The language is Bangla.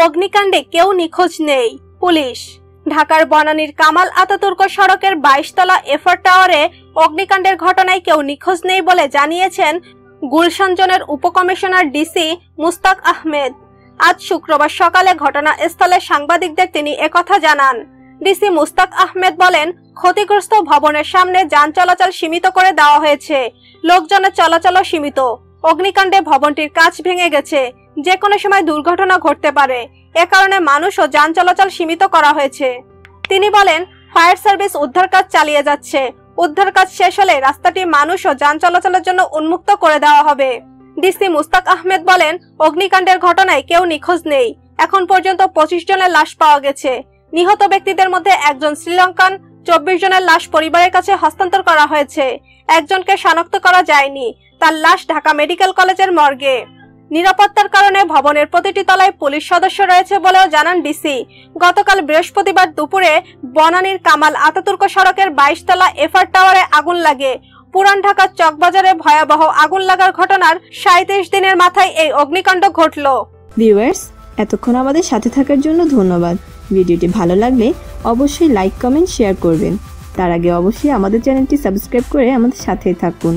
অগ্নিকাণ্ডে কেউ নিখোঁজ নেই, পুলিশ। ঢাকার বনানীর কামাল আতাতুর্ক সড়কের 22 তলা এফআর টাওয়ারে অগ্নিকাণ্ডের ঘটনায় কেউ নিখোঁজ নেই বলে জানিয়েছেন গুলশান জোনের উপকমিশনার ডিসি মুস্তাক আহমেদ। আজ শুক্রবার সকালে ঘটনাস্থলে সাংবাদিকদের তিনি একথা জানান। ডিসি মুস্তাক আহমেদ বলেন, ক্ষতিগ্রস্ত ভবনের সামনে যান চলাচল সীমিত করে দেওয়া হয়েছে, লোকজনের চলাচলও সীমিত। অগ্নিকাণ্ডে ভবনটির কাঁচ ভেঙে গেছে, যে কোনো সময় দুর্ঘটনা ঘটতে পারে, এ কারণে মানুষ ও যান চলাচল সীমিত করা হয়েছে। তিনি বলেন, ফায়ার সার্ভিস উদ্ধার কাজ চালিয়ে যাচ্ছে, উদ্ধার কাজ শেষ হলে রাস্তাটি মানুষ ও যান চলাচলের জন্য উন্মুক্ত করে দেওয়া হবে। ডিসি মুস্তাক আহমেদ বলেন, অগ্নিকাণ্ডের ঘটনায় কেউ নিখোঁজ নেই। এখন পর্যন্ত 25 জনের লাশ পাওয়া গেছে। নিহত ব্যক্তিদের মধ্যে একজন শ্রীলঙ্কান, 24 জনের লাশ পরিবারের কাছে হস্তান্তর করা হয়েছে। একজনকে শনাক্ত করা যায়নি, তার লাশ ঢাকা মেডিকেল কলেজের মর্গে। নিরাপত্তার কারণে ভবনের প্রতিটি তলায় পুলিশ সদস্য রয়েছে বলেও জানান ডিসি। গতকাল বৃহস্পতিবার দুপুরে বনানীর কামাল আতাতুর্ক সড়কের 22 তলা এফআর টাওয়ারে আগুন লাগে। পুরান ঢাকার চকবাজারে ভয়াবহ আগুন লাগার ঘটনার 37 দিনের মাথায় এই অগ্নিকাণ্ড ঘটল। ভিউয়ার্স, এতক্ষণ আমাদের সাথে থাকার জন্য ধন্যবাদ। ভিডিওটি ভালো লাগলে অবশ্যই লাইক, কমেন্ট, শেয়ার করবেন। তার আগে অবশ্যই আমাদের চ্যানেলটি সাবস্ক্রাইব করে আমাদের সাথে থাকুন।